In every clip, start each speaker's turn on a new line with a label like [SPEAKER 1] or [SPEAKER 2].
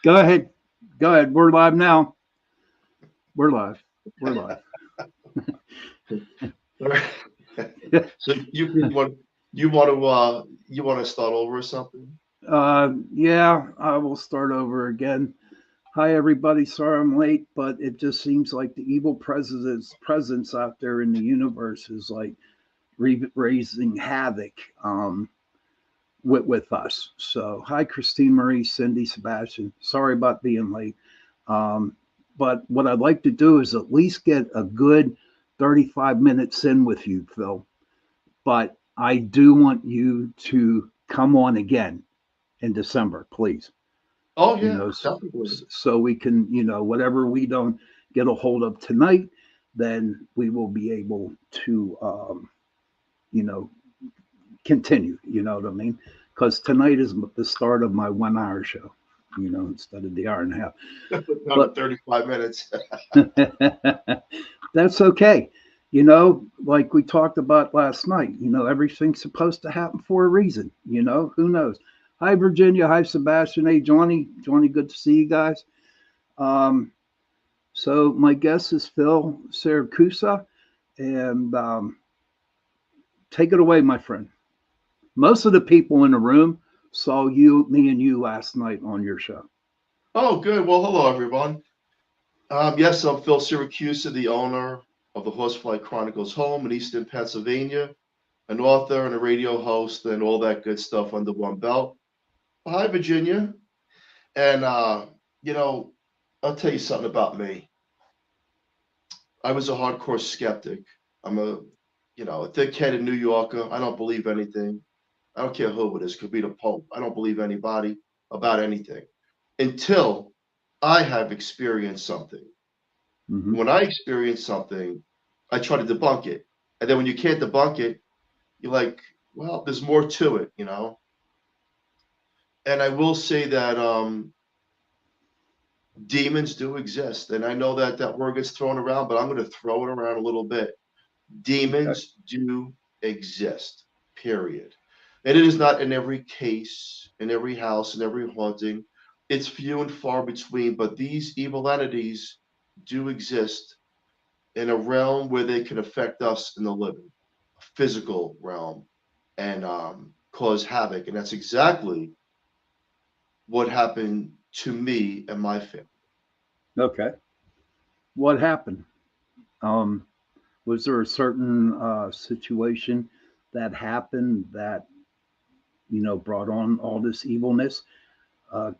[SPEAKER 1] Go ahead. Go ahead. We're live now. We're live. We're live.
[SPEAKER 2] All right. So you want to start over or something?
[SPEAKER 1] Yeah, I will start over again. Hi, everybody. Sorry I'm late, but it just seems like the evil presence out there in the universe is like raising havoc with us. So, hi, Christine Marie, Cindy, Sebastian. Sorry about being late. Um, but what I'd like to do is at least get a good 35 minutes in with you, Phil. But I do want you to come on again in December, please.
[SPEAKER 2] Oh
[SPEAKER 1] You
[SPEAKER 2] yeah,
[SPEAKER 1] know,
[SPEAKER 2] definitely.
[SPEAKER 1] so we can, whatever we don't get a hold of tonight, then we will be able to, you know, continue. You know what I mean? Because tonight is the start of my 1 hour show. Instead of the hour and a half.
[SPEAKER 2] Down to
[SPEAKER 1] But
[SPEAKER 2] 35 minutes.
[SPEAKER 1] that's okay. Like we talked about last night, everything's supposed to happen for a reason. Who knows? Hi, Virginia. Hi, Sebastian. Hey, Johnny. Johnny, good to see you guys. Um, so, my guest is Phil Siracusa. And take it away, my friend. Most of the people in the room saw me and you last night on your show.
[SPEAKER 2] Oh, good. Well, hello everyone. Yes, I'm Phil Siracusa, the owner of the Horsefly Chronicles home in Eastern Pennsylvania, an author and a radio host, and all that good stuff under one belt. Hi, Virginia. And you know, I'll tell you something about me. I was a hardcore skeptic. I'm a thick-headed New Yorker. I don't believe anything. I don't care who it is. Could be the Pope. I don't believe anybody about anything until I have experienced something.
[SPEAKER 1] Hmm.
[SPEAKER 2] When I experience something, I try to debunk it. And then when you can't debunk it, you're like, well, there's more to it. And I will say that demons do exist. And I know that that word gets thrown around, but I'm going to throw it around a little bit.
[SPEAKER 1] Okay.
[SPEAKER 2] Demons do exist, period. And it is not in every case, in every house, in every haunting. It's few and far between, but these evil entities do exist in a realm where they can affect us in the living, a physical realm, and cause havoc. And that's exactly what happened to me and my family.
[SPEAKER 1] Okay. What happened? Um, was there a certain situation that happened that brought on all this evilness?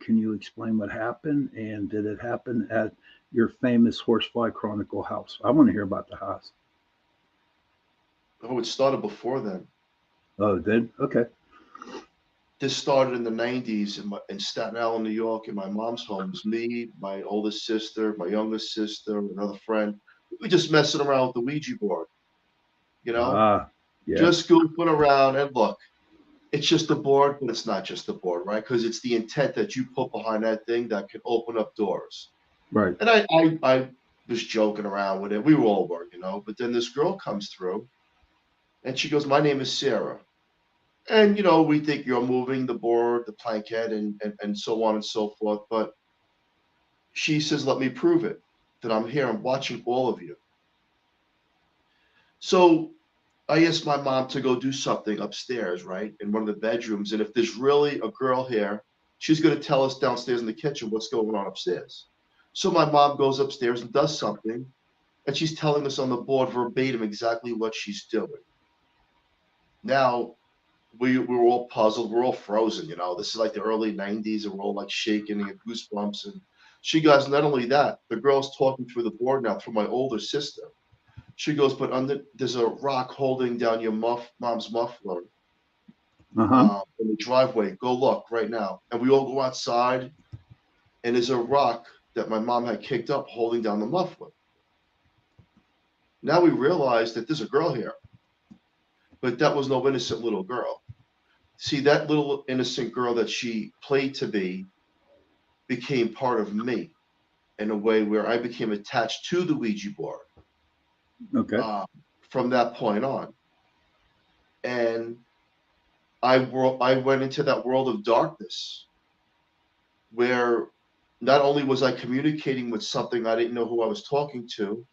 [SPEAKER 1] Can you explain what happened? And did it happen at your famous Horsefly Chronicle house? I want to hear about the house.
[SPEAKER 2] Oh, it started before then.
[SPEAKER 1] Oh, it did? Okay.
[SPEAKER 2] This started in the 90s in Staten Island, New York, in my mom's home. It was me, my oldest sister, my youngest sister, another friend. We just messing around with the Ouija board, you know,
[SPEAKER 1] Ah, yeah.
[SPEAKER 2] just goofing around. And look, it's just a board, but it's not just a board, right? Because it's the intent that you put behind that thing that can open up doors.
[SPEAKER 1] Right.
[SPEAKER 2] And I was joking around with it. We all were. But then this girl comes through and she goes, "My name is Sarah." And we think you're moving the board, the plankhead, and so on and so forth. But she says, "Let me prove it that I'm here. I'm watching all of you." So I asked my mom to go do something upstairs, right, in one of the bedrooms. And if there's really a girl here, she's going to tell us downstairs in the kitchen what's going on upstairs. So my mom goes upstairs and does something, and she's telling us on the board verbatim exactly what she's doing. Now, we were all puzzled. We're all frozen. This is like the early 90s, and we're all like shaking and get goosebumps. And she goes, not only that, the girl's talking through the board now through my older sister. She goes, but there's a rock holding down your mom's muffler
[SPEAKER 1] Uh huh.
[SPEAKER 2] in the driveway. Go look right now. And we all go outside, and there's a rock that my mom had kicked up holding down the muffler. Now we realize that there's a girl here, but that was no innocent little girl. See, that little innocent girl that she played to be became part of me in a way where I became attached to the Ouija board
[SPEAKER 1] Okay.
[SPEAKER 2] uh, from that point on. And I went into that world of darkness where not only was I communicating with something I didn't know who I was talking to,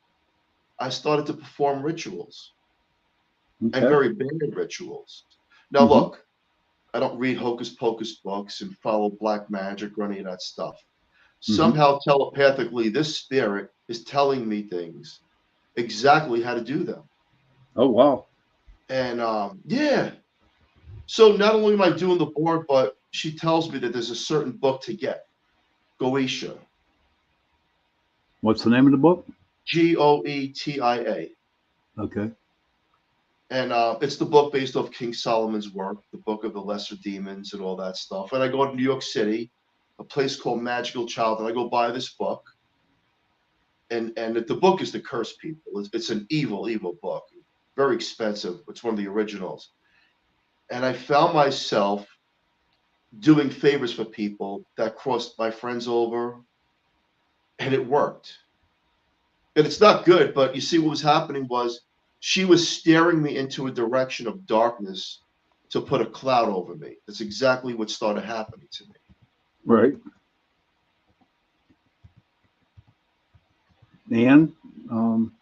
[SPEAKER 2] I started to perform rituals, and
[SPEAKER 1] Okay.
[SPEAKER 2] very bad rituals. Now,
[SPEAKER 1] Mm-hmm.
[SPEAKER 2] look, I don't read hocus pocus books and follow black magic or any of that stuff.
[SPEAKER 1] Mm-hmm.
[SPEAKER 2] Somehow, telepathically, this spirit is telling me things, exactly how to do them.
[SPEAKER 1] Oh wow.
[SPEAKER 2] And yeah, so not only am I doing the board, but she tells me that there's a certain book to get, Goetia,
[SPEAKER 1] What's the name of the book?
[SPEAKER 2] Goetia.
[SPEAKER 1] Okay.
[SPEAKER 2] And it's the book based off King Solomon's work, the Book of the Lesser Demons and all that stuff. And I go to New York City, a place called Magical Child, and I go buy this book. And the book is to curse people. It's an evil, evil book, very expensive. It's one of the originals. And I found myself doing favors for people that crossed my friends over, and it worked. And it's not good, but you see, what was happening was she was steering me into a direction of darkness to put a cloud over me. That's exactly what started happening to me.
[SPEAKER 1] Right. And um,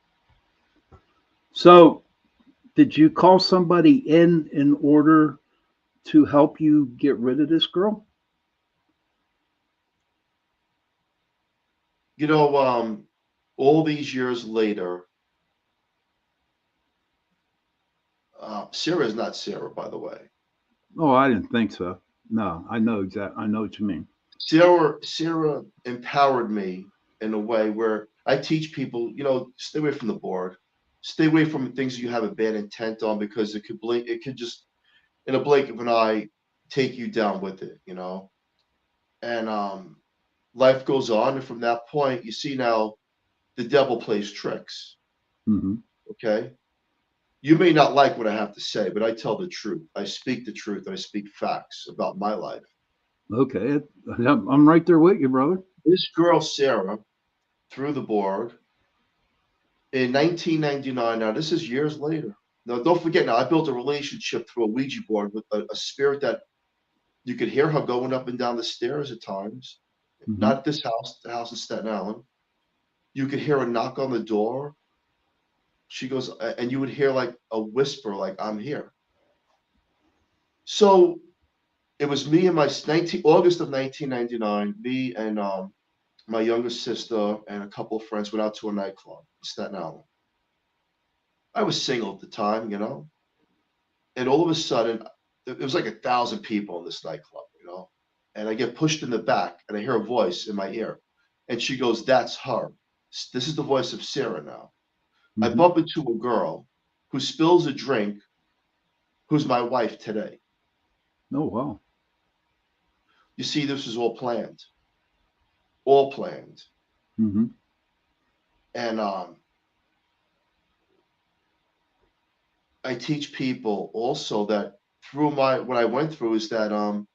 [SPEAKER 1] so, did you call somebody in order to help you get rid of this girl?
[SPEAKER 2] You know, all these years later, Sarah is not Sarah, by the way.
[SPEAKER 1] Oh, I didn't think so. No, I know exactly. I know what you mean.
[SPEAKER 2] Sarah empowered me in a way where I teach people, stay away from the board, stay away from things you have a bad intent on, because it could just in a blink of an eye take you down with it. And life goes on, and from that point, you see now the devil plays tricks.
[SPEAKER 1] Mm-hmm.
[SPEAKER 2] Okay, you may not like what I have to say, but I tell the truth. I speak the truth. I speak facts about my life.
[SPEAKER 1] Okay, I'm right there with you, brother.
[SPEAKER 2] This girl Sarah through the board in 1999. Now, this is years later. Now, don't forget, now I built a relationship through a Ouija board with a spirit that you could hear her going up and down the stairs at times.
[SPEAKER 1] Mm-hmm.
[SPEAKER 2] Not at this house, the house in Staten Island. You could hear a knock on the door. She goes, and you would hear like a whisper, like, I'm here. So it was me and my 19, August of 1999, me and my younger sister and a couple of friends went out to a nightclub in Staten Island. I was single at the time. And all of a sudden, it was like 1,000 people in this nightclub. And I get pushed in the back, and I hear a voice in my ear, and she goes, "That's her. This is the voice of Sarah now." I
[SPEAKER 1] Mm-hmm.
[SPEAKER 2] bump into a girl who spills a drink, who's my wife today.
[SPEAKER 1] Oh wow.
[SPEAKER 2] You see, this was all planned.
[SPEAKER 1] Mm-hmm.
[SPEAKER 2] And I teach people also that through what I went through is that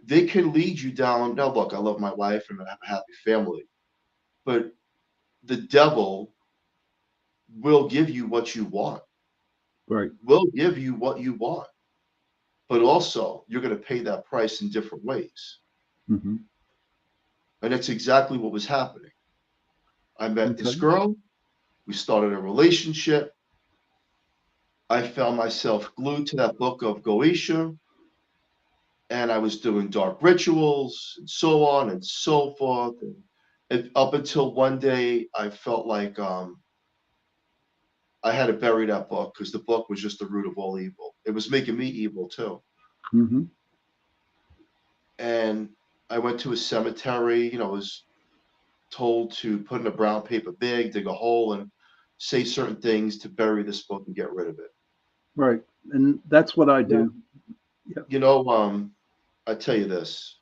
[SPEAKER 2] they can lead you down. Now, look, I love my wife and I have a happy family, but the devil will give you what you want,
[SPEAKER 1] Right.
[SPEAKER 2] will give you what you want, but also you're going to pay that price in different ways.
[SPEAKER 1] Mm-hmm.
[SPEAKER 2] And that's exactly what was happening. I met this
[SPEAKER 1] Okay.
[SPEAKER 2] girl. We started a relationship. I found myself glued to that book of Goetia, and I was doing dark rituals and so on and so forth. And up until one day, I felt like I had to bury that book because the book was just the root of all evil. It was making me evil too.
[SPEAKER 1] Mm-hmm.
[SPEAKER 2] And I went to a cemetery, was told to put in a brown paper bag, dig a hole, and say certain things to bury this book and get rid of it.
[SPEAKER 1] Right. And that's what I
[SPEAKER 2] Yeah.
[SPEAKER 1] do. Yeah.
[SPEAKER 2] You know, I tell you this,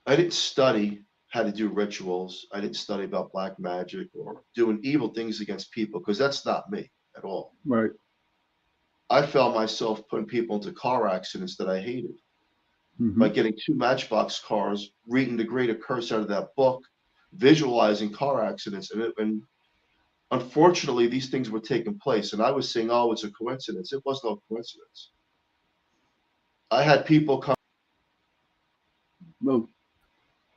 [SPEAKER 2] I didn't study how to do rituals. I didn't study about black magic or doing evil things against people because that's not me at all.
[SPEAKER 1] Right.
[SPEAKER 2] I found myself putting people into car accidents that I hated
[SPEAKER 1] Mm-hmm.
[SPEAKER 2] by getting two Matchbox cars, reading the greater curse out of that book, visualizing car accidents, and unfortunately, these things were taking place. And I was saying, "Oh, it's a coincidence." It was no coincidence. I had people come.
[SPEAKER 1] Oh,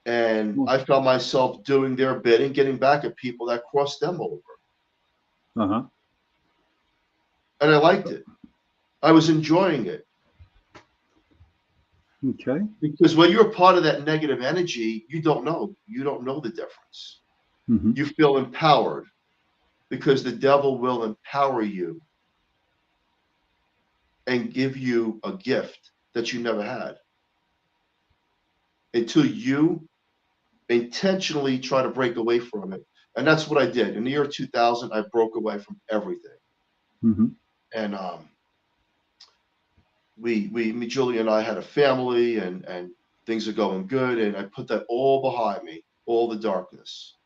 [SPEAKER 2] And
[SPEAKER 1] well,
[SPEAKER 2] I found myself doing their bidding, getting back at people that crossed them over.
[SPEAKER 1] uh-huh.
[SPEAKER 2] And I liked it. I was enjoying it.
[SPEAKER 1] Okay.
[SPEAKER 2] Because when you're part of that negative energy, you don't know. You don't know the difference.
[SPEAKER 1] Mm-hmm.
[SPEAKER 2] You feel empowered because the devil will empower you and give you a gift that you never had until you intentionally try to break away from it. And that's what I did. In the year 2000, I broke away from everything.
[SPEAKER 1] Mm-hmm.
[SPEAKER 2] And me, Julie and I had a family, and things are going good. And I put that all behind me, all the darkness.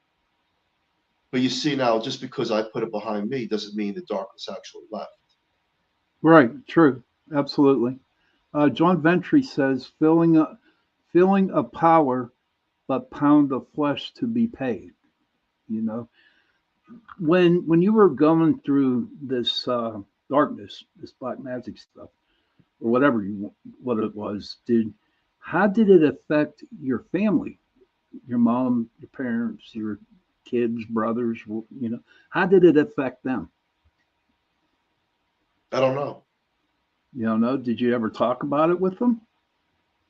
[SPEAKER 2] But you see now, just because I put it behind me doesn't mean the darkness actually left.
[SPEAKER 1] Right. True. Absolutely. John Ventry says, feeling a power, but pound of flesh to be paid. You know, when you were going through this darkness, this black magic stuff, or whatever what it was, how did it affect your family, your mom, your parents, your kids, brothers? You know, how did it affect them?
[SPEAKER 2] I don't know.
[SPEAKER 1] You don't know? Did you ever talk about it with them?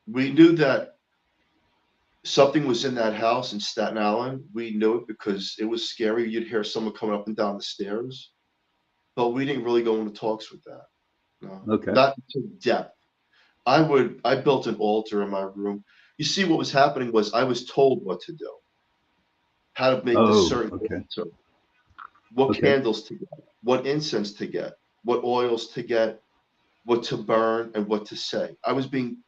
[SPEAKER 2] We knew that something was in that house in Staten Island. We knew it because it was scary. You'd hear someone coming up and down the stairs, but we didn't really go into talks with that. No,
[SPEAKER 1] Okay.
[SPEAKER 2] not to depth. I built an altar in my room. You see, what was happening was I was told what to do, how to make this
[SPEAKER 1] Oh,
[SPEAKER 2] certain
[SPEAKER 1] okay.
[SPEAKER 2] altar, what
[SPEAKER 1] Okay.
[SPEAKER 2] candles to get, what incense to get, what oils to get, what to burn, and what to say. I was being,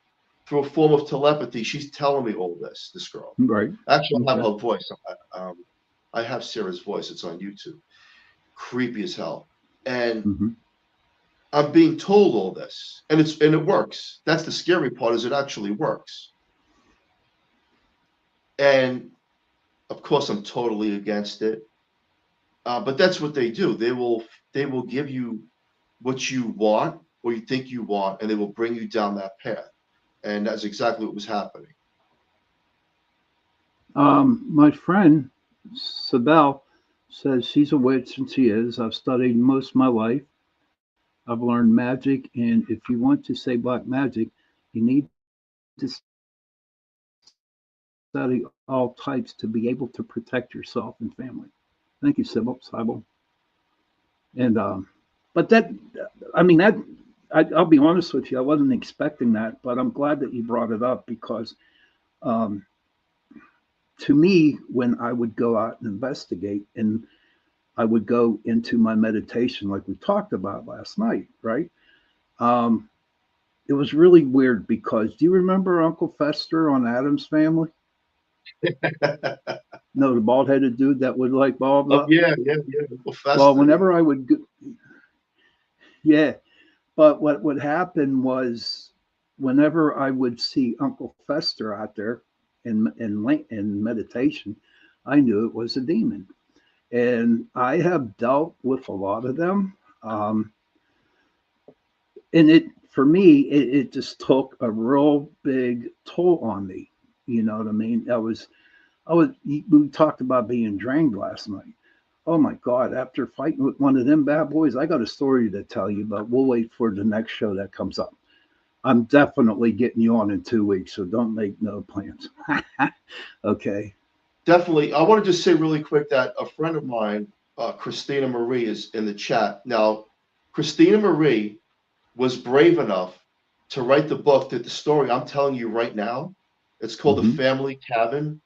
[SPEAKER 2] through a form of telepathy, she's telling me all this girl.
[SPEAKER 1] Right.
[SPEAKER 2] Actually, I have
[SPEAKER 1] Okay.
[SPEAKER 2] her voice. I have Sarah's voice. It's on YouTube. Creepy as hell. And
[SPEAKER 1] Mm-hmm.
[SPEAKER 2] I'm being told all this, and it works. That's the scary part, is it actually works. And of course, I'm totally against it. But that's what they do. They will give you what you want or you think you want, and they will bring you down that path. And that's exactly what was happening.
[SPEAKER 1] My friend Sibel says she's a witch, and she is. I've studied most of my life. I've learned magic, and if you want to say black magic, you need to study all types to be able to protect yourself and family. Thank you, Sybil. And but I mean I'll be honest with you, I wasn't expecting that, but I'm glad that you brought it up because um, to me, when I would go out and investigate, and I would go into my meditation, like we talked about last night, right? Um, it was really weird because do you remember Uncle Fester on Adam's Family? No, the bald headed dude that would like blah
[SPEAKER 2] Oh
[SPEAKER 1] blah.
[SPEAKER 2] yeah, yeah, yeah.
[SPEAKER 1] Well,
[SPEAKER 2] Professor, yeah.
[SPEAKER 1] whenever I would, yeah, but what would happen was whenever I would see Uncle Fester out there in meditation, I knew it was a demon. And I have dealt with a lot of them. And it, for me, it just took a real big toll on me. You know what I mean? We talked about being drained last night. Oh my God, after fighting with one of them bad boys, I got a story to tell you, but we'll wait for the next show that comes up. I'm definitely getting you on in 2 weeks, so don't make no plans. Okay.
[SPEAKER 2] Definitely. I want to just say really quick that a friend of mine, Christina Marie, is in the chat. Now, Christina Marie was brave enough to write the book that the story I'm telling you right now. It's called The
[SPEAKER 1] Mm-hmm.
[SPEAKER 2] Family Cabin.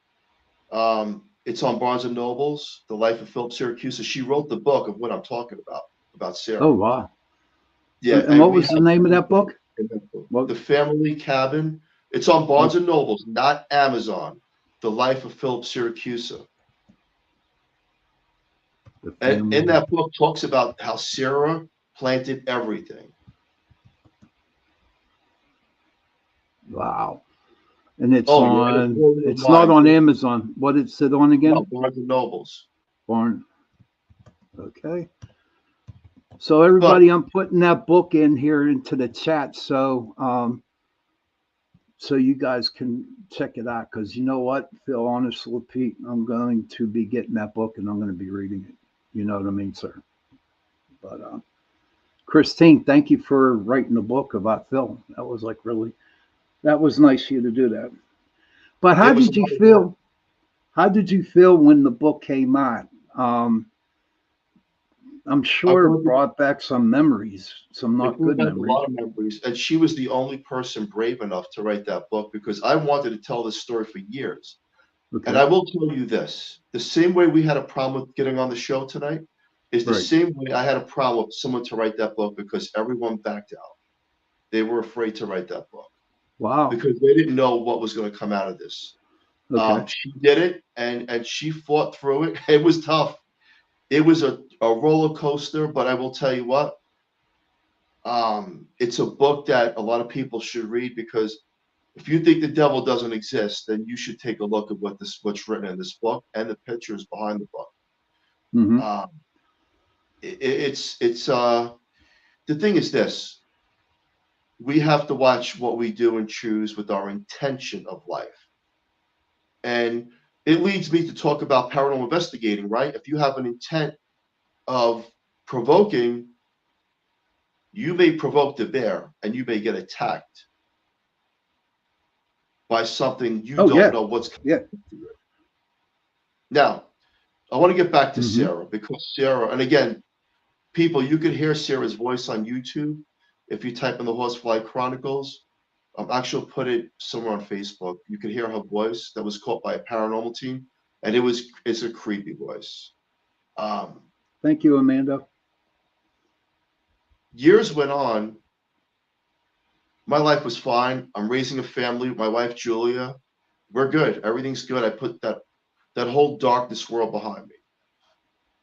[SPEAKER 2] It's on Barnes and Noble's, The Life of Philip Siracusa. She wrote the book of what I'm talking about
[SPEAKER 1] Oh
[SPEAKER 2] Sarah.
[SPEAKER 1] wow.
[SPEAKER 2] Yeah,
[SPEAKER 1] And
[SPEAKER 2] and
[SPEAKER 1] what
[SPEAKER 2] we
[SPEAKER 1] was the
[SPEAKER 2] have
[SPEAKER 1] name of that
[SPEAKER 2] everything
[SPEAKER 1] book?
[SPEAKER 2] in that book.
[SPEAKER 1] What?
[SPEAKER 2] The Family Cabin. It's on Barnes
[SPEAKER 1] Oh,
[SPEAKER 2] and Noble's, not Amazon. The Life of Philip Siracusa.
[SPEAKER 1] the
[SPEAKER 2] And in
[SPEAKER 1] family.
[SPEAKER 2] that book talks about how Sarah planted everything.
[SPEAKER 1] Wow. And
[SPEAKER 2] Oh yeah, it'll blow your
[SPEAKER 1] it's not
[SPEAKER 2] mind.
[SPEAKER 1] on Amazon. What is it on
[SPEAKER 2] No,
[SPEAKER 1] again?
[SPEAKER 2] Barnes and Nobles.
[SPEAKER 1] Barn. Okay. So
[SPEAKER 2] But
[SPEAKER 1] everybody, I'm putting that book in here into the chat. So so you guys can check it out. Because you know what, Phil, honestly, Pete, I'm going to be getting that book and I'm going to be reading it. You know what I mean, sir? But Christine, thank you for writing a book about Phil. That was like really, that was nice of you to do that. But how
[SPEAKER 2] It was a
[SPEAKER 1] did you
[SPEAKER 2] lot of work.
[SPEAKER 1] feel? How did you feel when the book came out? Um, I'm
[SPEAKER 2] I
[SPEAKER 1] sure it
[SPEAKER 2] wanted
[SPEAKER 1] brought back some memories, some
[SPEAKER 2] It
[SPEAKER 1] not
[SPEAKER 2] brought
[SPEAKER 1] good
[SPEAKER 2] back a
[SPEAKER 1] memories.
[SPEAKER 2] lot of memories, and she was the only person brave enough to write that book because I wanted to tell this story for years. And
[SPEAKER 1] Okay,
[SPEAKER 2] I will tell you this, the same way we had a problem with getting on the show tonight is the
[SPEAKER 1] right.
[SPEAKER 2] same way I had a problem with someone to write that book because everyone backed out. They were afraid to write that book
[SPEAKER 1] Wow.
[SPEAKER 2] because they didn't know what was going to come out of this.
[SPEAKER 1] Okay.
[SPEAKER 2] She did it, and she fought through it. It was tough. It was a roller coaster, but I will tell you what, it's a book that a lot of people should read because if you think the devil doesn't exist, then you should take a look at what's written in this book and the pictures behind the book.
[SPEAKER 1] Mm-hmm.
[SPEAKER 2] Um, it's the thing is this: we have to watch what we do and choose with our intention of life, and it leads me to talk about paranormal investigating. Right? If you have an intent of provoking, you may provoke the bear, and you may get attacked by something you
[SPEAKER 1] Oh
[SPEAKER 2] don't
[SPEAKER 1] yeah,
[SPEAKER 2] know what's
[SPEAKER 1] yeah.
[SPEAKER 2] coming to it. Now, I want to get back to
[SPEAKER 1] Mm-hmm.
[SPEAKER 2] Sarah because Sarah, and again, people, you could hear Sarah's voice on YouTube if you type in the Horsefly Chronicles. Actually, put it somewhere on Facebook. You could hear her voice that was caught by a paranormal team, and it's a creepy voice. Um,
[SPEAKER 1] Thank you, Amanda.
[SPEAKER 2] Years went on. My life was fine. I'm raising a family with my wife Julia. We're good. Everything's good. I put that whole darkness world behind me.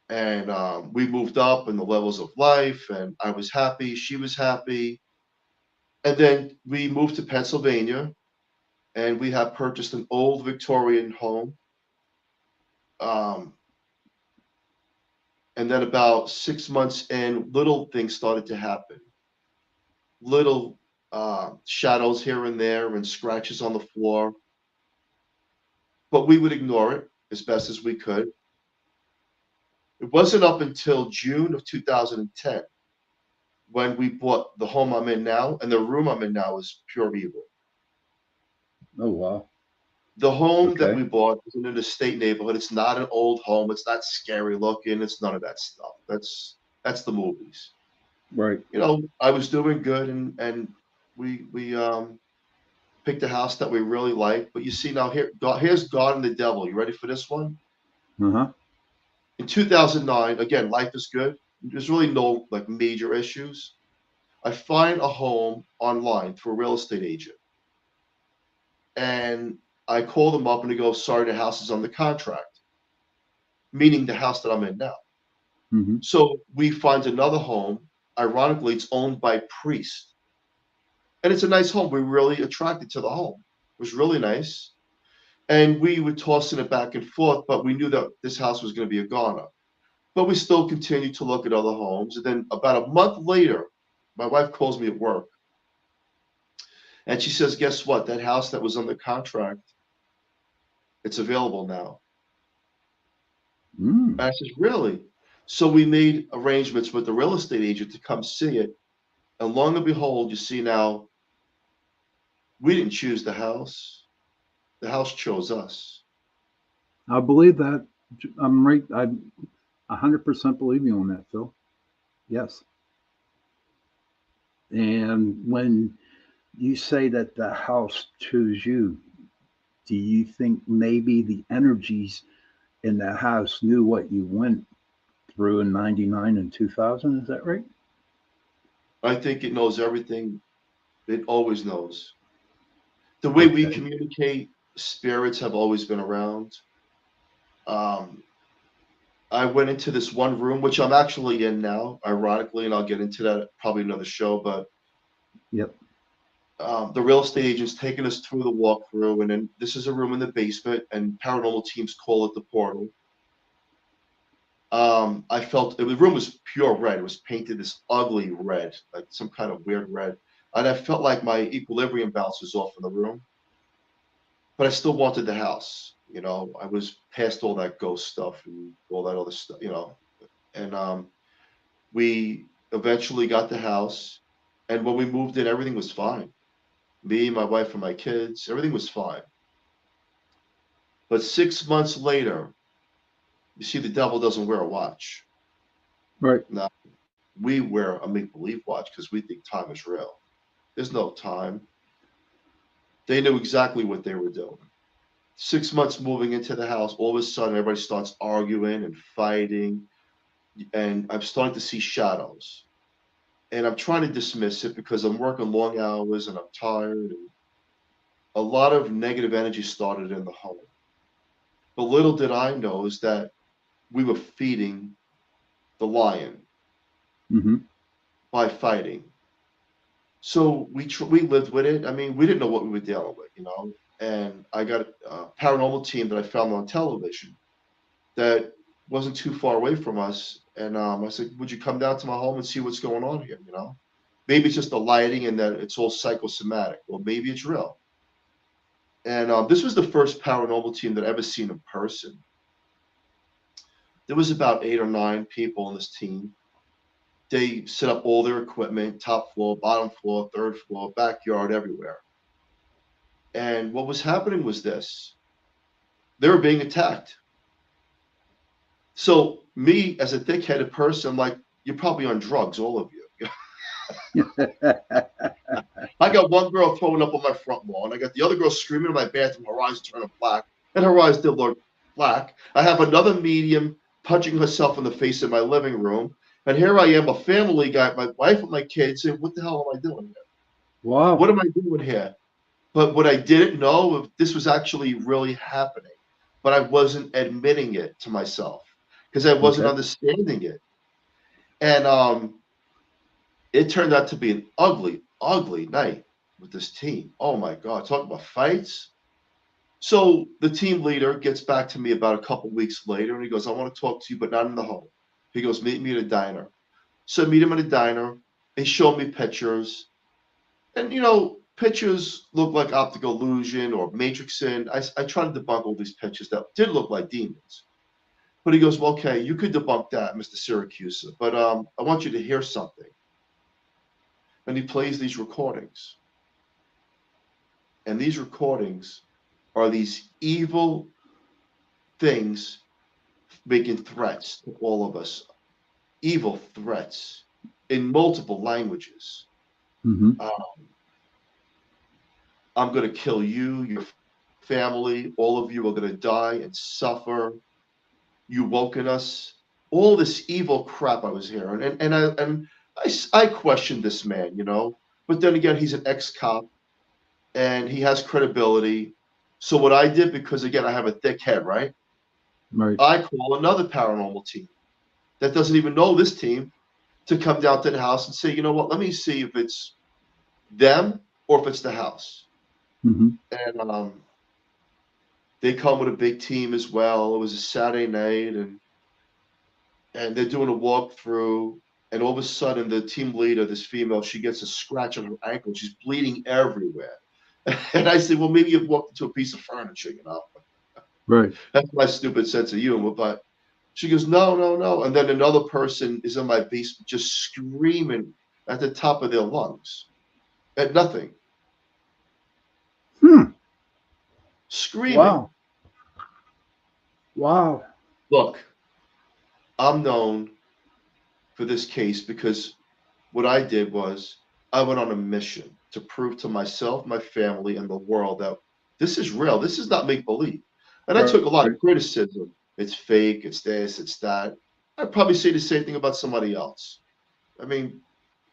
[SPEAKER 2] And we moved up in the levels of life, and I was happy. She was happy. And then we moved to Pennsylvania, and we have purchased an old Victorian home. Um, and then about 6 months in, little things started to happen. Little shadows here and there, and scratches on the floor. But we would ignore it as best as we could. It wasn't up until June of 2010 when we bought the home I'm in now, and the room I'm in now is pure evil.
[SPEAKER 1] Oh wow.
[SPEAKER 2] The home that
[SPEAKER 1] Okay.
[SPEAKER 2] we bought is in an estate neighborhood. It's not an old home. It's not scary looking. It's none of that stuff. That's the movies.
[SPEAKER 1] Right.
[SPEAKER 2] I was doing good, and we picked a house that we really liked. But you see now here's God and the devil. You ready for this one?
[SPEAKER 1] Uh-huh.
[SPEAKER 2] In 2009, again, life is good. There's really no like major issues. I find a home online through a real estate agent, and I call them up and they go, "Sorry, the house is under contract," meaning the house that I'm in now.
[SPEAKER 1] Mm-hmm.
[SPEAKER 2] So we find another home. Ironically, it's owned by priest, and it's a nice home. We're really attracted to the home. It was really nice, and we were tossing it back and forth, but we knew that this house was going to be a goner. But we still continued to look at other homes. And then about a month later, my wife calls me at work, and she says, "Guess what? That house that was under contract, it's available now."
[SPEAKER 1] Mm.
[SPEAKER 2] And I says, "Really?" So we made arrangements with the real estate agent to come see it. And long and behold, you see now, we didn't choose the house. The house chose us.
[SPEAKER 1] I believe that. I'm right. I 100% believe you on that, Phil. Yes. And when you say that the house chose you, do you think maybe the energies in the house knew what you went through in 99 and 2000? Is that right?
[SPEAKER 2] I think it knows everything. It always knows. The way we
[SPEAKER 1] Okay.
[SPEAKER 2] communicate, spirits have always been around. Um, I went into this one room, which I'm actually in now, ironically, and I'll get into that probably another show. But
[SPEAKER 1] Yep.
[SPEAKER 2] the real estate agent's taking us through the walkthrough, and then this is a room in the basement, and paranormal teams call it the portal. I felt the room was pure red. It was painted this ugly red, like some kind of weird red. And I felt like my equilibrium balance was off in the room, but I still wanted the house. I was past all that ghost stuff and all that other stuff, and we eventually got the house. And when we moved in, everything was fine. Me, my wife, and my kids, everything was fine. But 6 months later, you see, the devil doesn't wear a watch.
[SPEAKER 1] Right.
[SPEAKER 2] Now, we wear a make-believe watch because we think time is real. There's no time. They knew exactly what they were doing. 6 months moving into the house, all of a sudden, everybody starts arguing and fighting, and I'm starting to see shadows. And I'm trying to dismiss it because I'm working long hours and I'm tired. And a lot of negative energy started in the home. But little did I know is that we were feeding the lion
[SPEAKER 1] Mm-hmm.
[SPEAKER 2] by fighting. So we lived with it. I mean, we didn't know what we were dealing with, And I got a paranormal team that I found on television that wasn't too far away from us. And I said, would you come down to my home and see what's going on here? Maybe it's just the lighting and that it's all psychosomatic. Well, maybe it's real. And this was the first paranormal team that I ever seen in person. There was about 8 or 9 people on this team. They set up all their equipment, top floor, bottom floor, third floor, backyard, everywhere. And what was happening was this. They were being attacked. So me, as a thick-headed person, like, you're probably on drugs, all of you. I got one girl throwing up on my front lawn. I got the other girl screaming in my bathroom, her eyes turning black, and her eyes did look black. I have another medium punching herself in the face in my living room. And here I am, a family guy, my wife and my kids, saying, what the hell am I doing here?
[SPEAKER 1] Wow.
[SPEAKER 2] What am I doing here? But what I didn't know, this was actually really happening. But I wasn't admitting it to myself because I wasn't
[SPEAKER 1] Okay.
[SPEAKER 2] understanding it. And it turned out to be an ugly, ugly night with this team. Oh my God, talk about fights. So the team leader gets back to me about a couple weeks later and he goes, I want to talk to you, but not in the home. He goes, meet me at a diner. So I meet him at a diner. He showed me pictures. And, pictures look like optical illusion or matrixing. I tried to debunk all these pictures that did look like demons. But he goes, well, okay, you could debunk that, Mr. Siracusa, but I want you to hear something. And he plays these recordings. And these recordings are these evil things making threats to all of us, evil threats in multiple languages.
[SPEAKER 1] Mm-hmm.
[SPEAKER 2] I'm going to kill you, your family, all of you are going to die and suffer. You woken us. All this evil crap I was hearing. And I questioned this man, but then again, he's an ex-cop and he has credibility. So what I did, because again, I have a thick head, right?
[SPEAKER 1] Right.
[SPEAKER 2] I call another paranormal team that doesn't even know this team to come down to the house and say, you know what, let me see if it's them or if it's the house.
[SPEAKER 1] Mm-hmm.
[SPEAKER 2] And they come with a big team as well. It was a Saturday night, and they're doing a walkthrough, and all of a sudden the team leader, this female, she gets a scratch on her ankle. She's bleeding everywhere. And I said, well, maybe you've walked into a piece of furniture,
[SPEAKER 1] Right.
[SPEAKER 2] That's my stupid sense of humor. But she goes, no, no, no. And then another person is in my basement just screaming at the top of their lungs at nothing,
[SPEAKER 1] Hmm.
[SPEAKER 2] screaming.
[SPEAKER 1] Wow. Wow.
[SPEAKER 2] Look, I'm known for this case because what I did was I went on a mission to prove to myself, my family, and the world that this is real. This is not make believe. And I took a lot
[SPEAKER 1] Right.
[SPEAKER 2] of criticism. It's fake. It's this. It's that. I'd probably say the same thing about somebody else. I mean,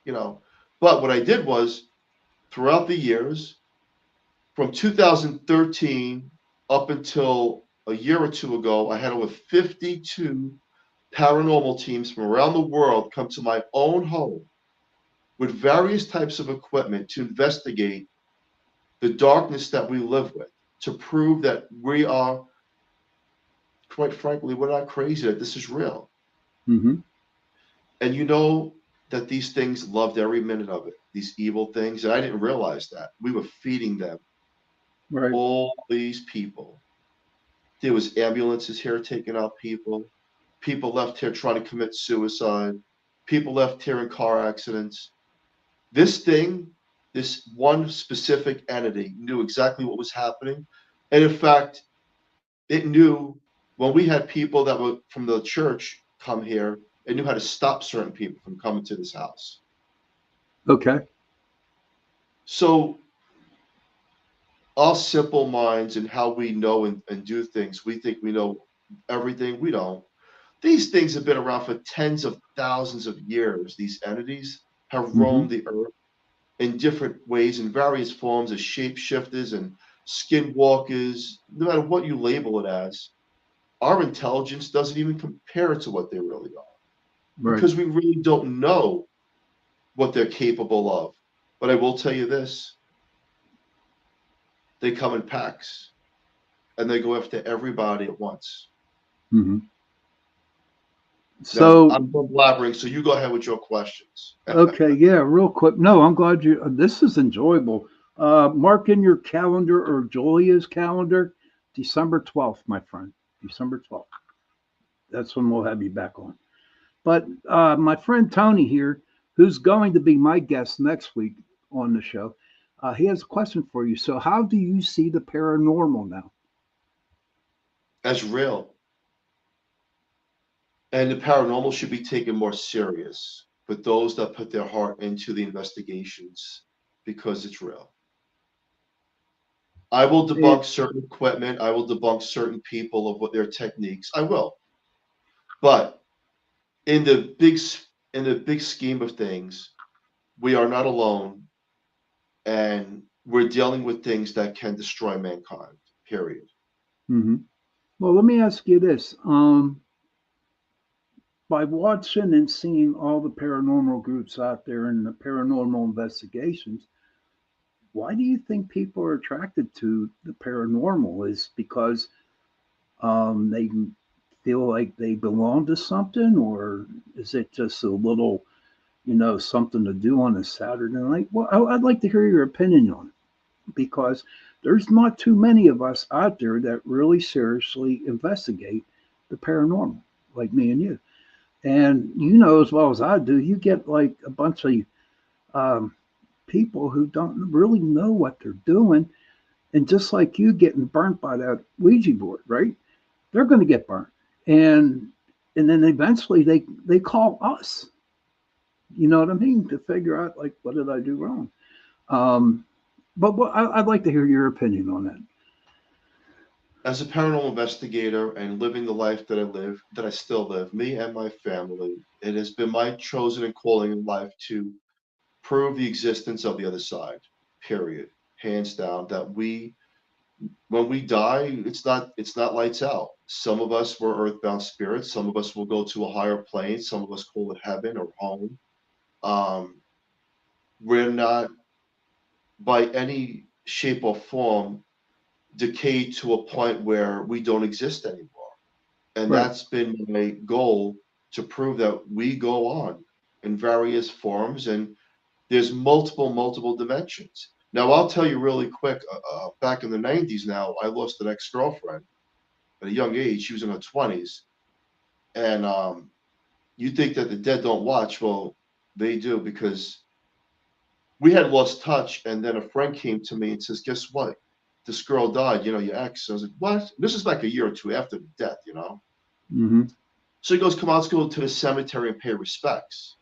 [SPEAKER 2] but what I did was throughout the years, from 2013 up until a year or two ago, I had over 52 paranormal teams from around the world come to my own home with various types of equipment to investigate the darkness that we live with, to prove that we are, quite frankly, we're not crazy, that this is real.
[SPEAKER 1] Mm-hmm.
[SPEAKER 2] And that these things loved every minute of it. these evil things, and I didn't realize that we were feeding them
[SPEAKER 1] Right.
[SPEAKER 2] all these people. There was ambulances here taking out people, people left here trying to commit suicide, people left here in car accidents. This thing, this one specific entity knew exactly what was happening. And in fact, it knew when we had people that were from the church come here, it knew how to stop certain people from coming to this house.
[SPEAKER 1] Okay.
[SPEAKER 2] So our simple minds and how we know and do things, we think we know everything. We don't. These things have been around for tens of thousands of years. These entities have
[SPEAKER 1] Mm-hmm.
[SPEAKER 2] roamed the earth in different ways, in various forms as shapeshifters and skinwalkers, no matter what you label it as. Our intelligence doesn't even compare to what they really are
[SPEAKER 1] Right.
[SPEAKER 2] because we really don't know what they're capable of. But I will tell you this, they come in packs and they go after everybody at once.
[SPEAKER 1] Mm-hmm.
[SPEAKER 2] Now,
[SPEAKER 1] So,
[SPEAKER 2] I'm blabbering, so you go ahead with your questions.
[SPEAKER 1] okay, yeah, real quick. No, I'm glad you. This is enjoyable. Mark in your calendar or Julia's calendar, December 12th, my friend. December 12th. That's when we'll have you back on. But my friend Tony here, who's going to be my guest next week on the show, he has a question for you. So, how do you see the paranormal now?
[SPEAKER 2] As real. And the paranormal should be taken more serious for those that put their heart into the investigations because it's real. I will
[SPEAKER 1] It,
[SPEAKER 2] debunk certain equipment. I will debunk certain people of what their techniques. I will. But in the big scheme of things, we are not alone, and we're dealing with things that can destroy mankind. Period.
[SPEAKER 1] mhm. Well, let me ask you this. By watching and seeing all the paranormal groups out there and the paranormal investigations, why do you think people are attracted to the paranormal? Is because they feel like they belong to something, or is it just a little, something to do on a Saturday night? Well, I'd like to hear your opinion on it because there's not too many of us out there that really seriously investigate the paranormal, like me and you. And you know as well as I do, you get like a bunch of um, people who don't really know what they're doing, and just like you getting burnt by that Ouija board, right? They're going to get burnt, and then eventually they call us. You know what I mean? To figure out like what did I do wrong. Um, but I'd like to hear your opinion on that.
[SPEAKER 2] As a paranormal investigator and living the life that I live, that I still live, me and my family, it has been my chosen and calling in life to prove the existence of the other side. Period. Hands down. That we, when we die, it's not lights out. Some of us were earthbound spirits. Some of us will go to a higher plane. Some of us call it heaven or home. Um, we're not by any shape or form decayed to a point where we don't exist anymore. And
[SPEAKER 1] Right.
[SPEAKER 2] that's been my goal to prove that we go on in various forms and there's multiple dimensions. Now, I'll tell you really quick, back in the 90s now, I lost an ex-girlfriend at a young age. She was in her 20s. And you think that the dead don't watch. Well, they do because we had lost touch. And then a friend came to me and says, guess what? This girl died, your ex. I was like, what? This is like a year or two after the death.
[SPEAKER 1] Mm-hmm.
[SPEAKER 2] So he goes, come on, let's go to the cemetery and pay respects.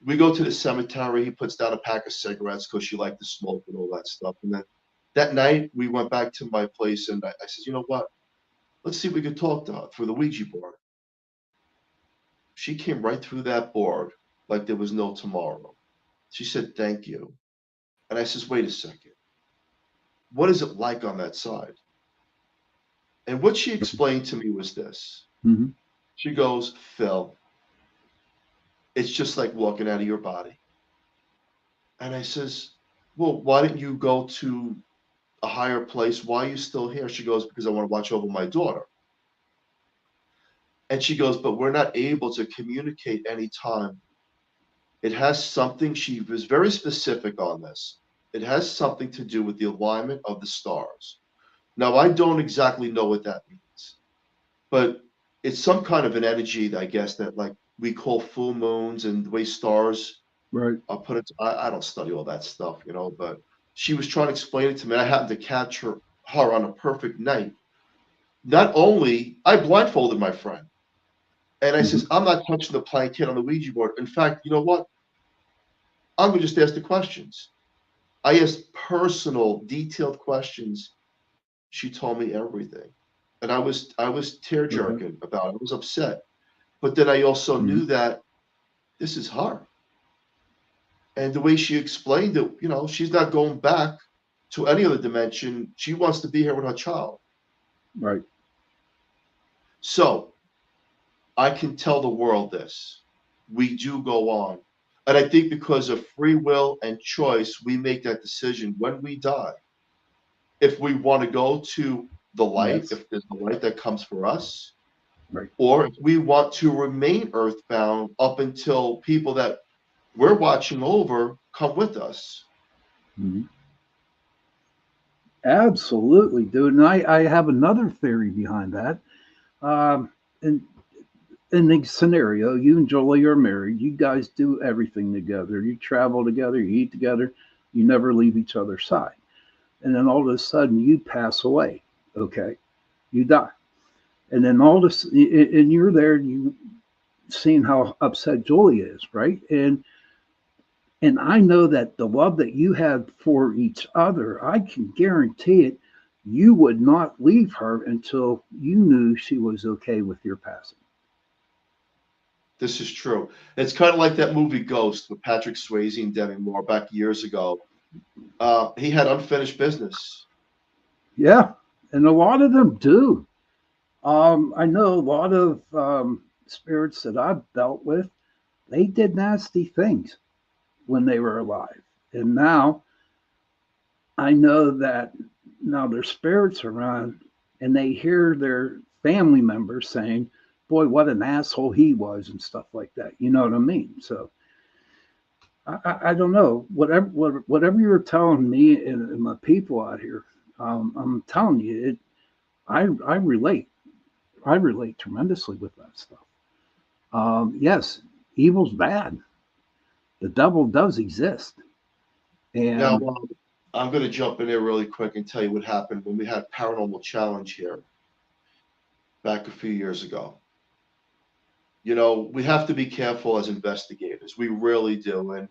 [SPEAKER 2] We go to the cemetery. He puts down a pack of cigarettes because she liked to smoke and all that stuff. And then that night, we went back to my place and I said, you know what? Let's see if we could talk to her through the Ouija board. She came right through that board like there was no tomorrow. She said, thank you. And I says, wait a second. What is it like on that side? And what she explained to me was this.
[SPEAKER 1] Mm-hmm.
[SPEAKER 2] She goes, Phil, it's just like walking out of your body. And I says, well, why didn't you go to a higher place? Why are you still here? She goes, because I want to watch over my daughter. And she goes, but we're not able to communicate anytime It has something, she was very specific on this. It has something to do with the alignment of the stars. Now, I don't exactly know what that means, but it's some kind of an energy, I guess, that like we call full moons and the way stars
[SPEAKER 1] Right.
[SPEAKER 2] are put it. I don't study all that stuff, but she was trying to explain it to me. I happened to catch her on a perfect night. Not only I blindfolded my friend, and I
[SPEAKER 1] Hmm.
[SPEAKER 2] says, I'm not touching the playing kid on the Ouija board. In fact, you know what? I'm gonna just ask the questions. I asked personal, detailed questions. She told me everything, and I was tear
[SPEAKER 1] Okay.
[SPEAKER 2] jerking about it. I was upset, but then I also
[SPEAKER 1] Hmm.
[SPEAKER 2] knew that this is her, and the way she explained it, she's not going back to any other dimension. She wants to be here with her child.
[SPEAKER 1] Right.
[SPEAKER 2] So I can tell the world this. We do go on. And I think because of free will and choice, we make that decision when we die. If we want to go to the light,
[SPEAKER 1] Yes.
[SPEAKER 2] if there's a light that comes for us,
[SPEAKER 1] Right.
[SPEAKER 2] or if we want to remain earthbound up until people that we're watching over come with us.
[SPEAKER 1] Hmm. Absolutely, dude. And I have another theory behind that. Um, in in the scenario, you and Jolie are married. You guys do everything together. You travel together. You eat together. You never leave each other's side. And then all of a sudden, you pass away. Okay, you die. And then all this, and you're there. You seeing how upset Jolie is, right? And I know that the love that you had for each other, I can guarantee it, you would not leave her until you knew she was okay with your passing.
[SPEAKER 2] This is true. It's kind of like that movie Ghost with Patrick Swayze and Demi Moore back years ago. He had unfinished business.
[SPEAKER 1] Yeah, and a lot of them do. I know a lot of spirits that I've dealt with, they did nasty things when they were alive. And now I know that now their spirits around and they hear their family members saying, boy, what an asshole he was and stuff like that. You know what I mean? So I don't know. Whatever you're telling me and my people out here, I'm telling you, I relate. I relate tremendously with that stuff. Yes, evil's bad. The devil does exist.
[SPEAKER 2] Now,
[SPEAKER 1] And
[SPEAKER 2] I'm going to jump in there really quick and tell you what happened when we had Paranormal Challenge here back a few years ago. We have to be careful as investigators. We really do. And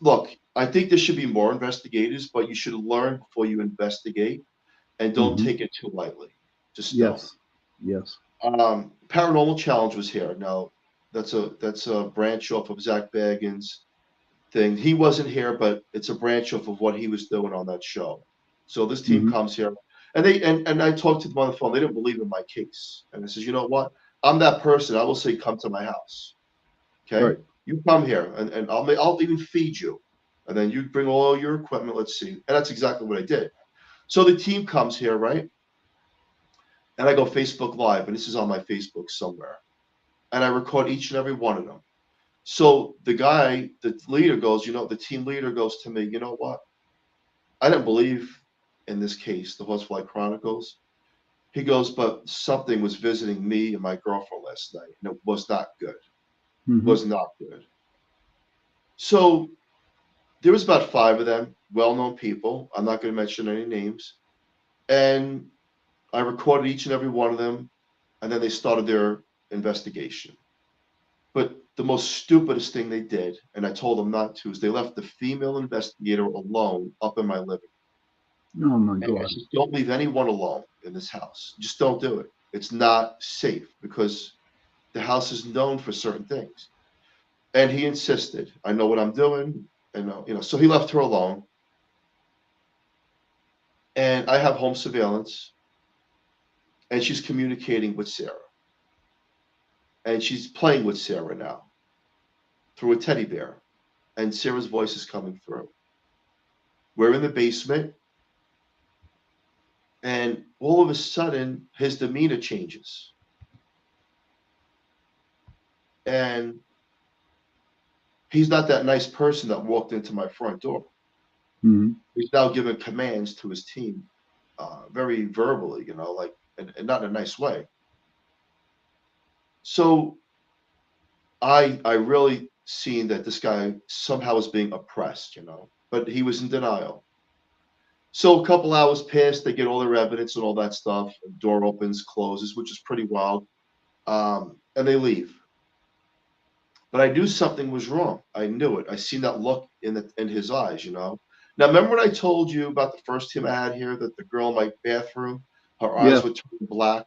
[SPEAKER 2] look, I think there should be more investigators, but you should learn before you investigate and don't
[SPEAKER 1] mhm,
[SPEAKER 2] take it too lightly. Just don't.
[SPEAKER 1] yes, yes.
[SPEAKER 2] Paranormal Challenge was here. Now, that's a branch off of Zach Bagans' thing. He wasn't here, but it's a branch off of what he was doing on that show. So this team
[SPEAKER 1] Hmm.
[SPEAKER 2] comes here, and I talked to them on the phone. They didn't believe in my case, and I says, you know what? I'm that person. I will say, come to my house. Okay,
[SPEAKER 1] Right.
[SPEAKER 2] you come here, and I'll even feed you, and then you bring all your equipment. Let's see, and that's exactly what I did. So the team comes here, right? And I go Facebook Live, and this is on my Facebook somewhere, and I record each and every one of them. So the leader goes, the team leader goes to me, you know what? I didn't believe in this case, the Horsefly Chronicles. He goes, but something was visiting me and my girlfriend last night, and it was not good.
[SPEAKER 1] Hmm.
[SPEAKER 2] Was not good. So there was about five of them, well-known people. I'm not going to mention any names. And I recorded each and every one of them, and then they started their investigation. But the most stupidest thing they did, and I told them not to, is they left the female investigator alone up in my living.
[SPEAKER 1] Oh my
[SPEAKER 2] And I
[SPEAKER 1] God.
[SPEAKER 2] said, don't leave anyone alone in this house. Just don't do it. It's not safe because the house is known for certain things. And he insisted, I know what I'm doing. And, so he left her alone. And I have home surveillance, and she's communicating with Sarah. And she's playing with Sarah now through a teddy bear. And Sarah's voice is coming through. We're in the basement, and all of a sudden, his demeanor changes. And he's not that nice person that walked into my front door.
[SPEAKER 1] Mm-hmm.
[SPEAKER 2] He's now giving commands to his team, very verbally, like, and not in a nice way. So I really seen that this guy somehow was being oppressed, but he was in denial. So a couple hours pass, they get all their evidence and all that stuff. The door opens, closes, which is pretty wild, and they leave. But I knew something was wrong. I knew it. I seen that look in his eyes. Now, remember when I told you about the first team I had here, that the girl in my bathroom, her eyes
[SPEAKER 1] Yeah.
[SPEAKER 2] would turn black?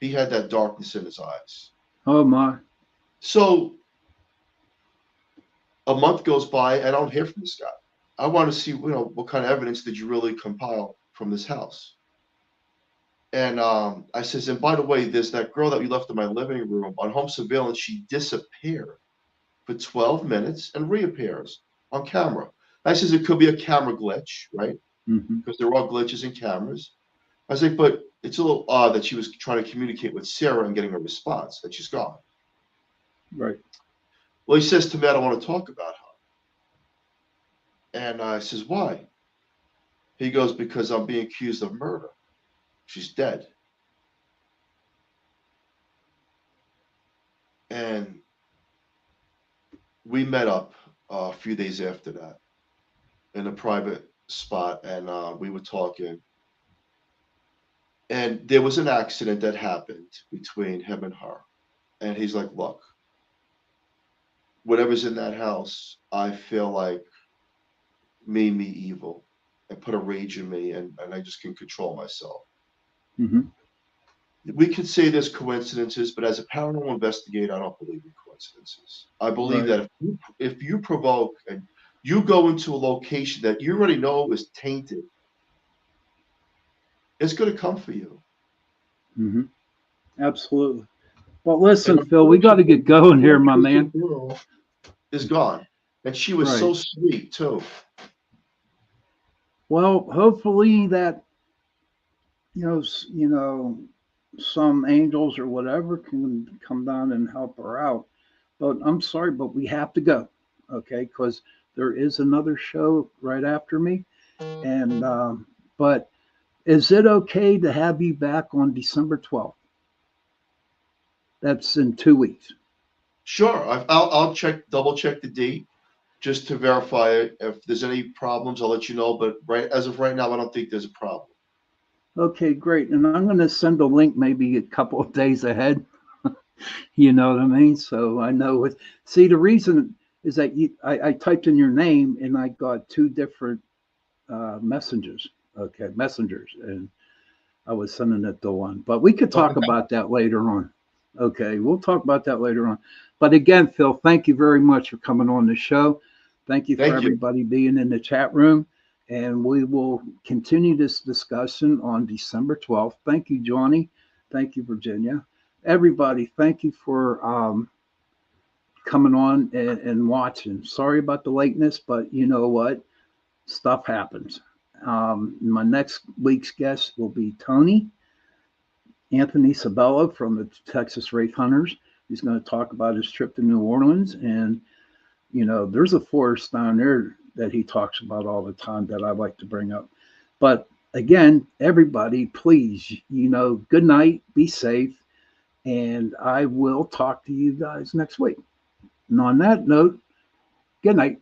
[SPEAKER 2] He had that darkness in his eyes.
[SPEAKER 1] Oh my.
[SPEAKER 2] So a month goes by, and I don't hear from this guy. I want to see, what kind of evidence did you really compile from this house? And I says, and by the way, there's that girl that you left in my living room on home surveillance. She disappeared for 12 minutes and reappears on camera. I says, it could be a camera glitch, right?
[SPEAKER 1] Mm-hmm.
[SPEAKER 2] Because there are glitches in cameras. I was like, but it's a little odd that she was trying to communicate with Sarah and getting a response, and she's gone.
[SPEAKER 1] Right.
[SPEAKER 2] Well, he says to me, I don't want to talk about her. And I says, why? He goes, because I'm being accused of murder. She's dead. And we met up a few days after that in a private spot, and we were talking. And there was an accident that happened between him and her. And he's like, look, whatever's in that house, I feel like made me evil and put a rage in me, and I just can control myself.
[SPEAKER 1] Mm-hmm.
[SPEAKER 2] We could say there's coincidences, but as a paranormal investigator, I don't believe in coincidences. I believe
[SPEAKER 1] Right.
[SPEAKER 2] that if you provoke and you go into a location that you already know is tainted, it's going to come for you.
[SPEAKER 1] Mm-hmm. Absolutely. Well, listen,
[SPEAKER 2] And
[SPEAKER 1] Phil, we got to
[SPEAKER 2] unfortunately,
[SPEAKER 1] get going here, my
[SPEAKER 2] the
[SPEAKER 1] man.
[SPEAKER 2] girl is gone, and she was
[SPEAKER 1] Right.
[SPEAKER 2] so sweet too.
[SPEAKER 1] Well, hopefully that some angels or whatever can come down and help her out. But I'm sorry, but we have to go, okay? Because there is another show right after me, and but is it okay to have you back on December 12th? That's in 2 weeks.
[SPEAKER 2] Sure, I'll double check the date just to verify it. If there's any problems, I'll let you know. But as of right now, I don't think there's a problem.
[SPEAKER 1] Okay, great. And I'm going to send a link maybe a couple of days ahead. You know what I mean? So I know with see the reason is that I typed in your name and I got two different messengers. Okay, messengers, and I was sending it to one. But we could talk
[SPEAKER 2] Okay.
[SPEAKER 1] about that later on. Okay, we'll talk about that later on. But again, Phil, thank you very much for coming on the show. Thank you for
[SPEAKER 2] Thank you.
[SPEAKER 1] everybody being in the chat room. And we will continue this discussion on December 12th. Thank you, Johnny. Thank you, Virginia. Everybody, thank you for coming on and watching. Sorry about the lateness, but you know what? Stuff happens. My next week's guest will be Tony Anthony Sabella from the Texas Wraith Hunters. He's going to talk about his trip to New Orleans. And, there's a forest down there that he talks about all the time that I like to bring up. But again, everybody, please, good night, be safe, and I will talk to you guys next week. And on that note, good night.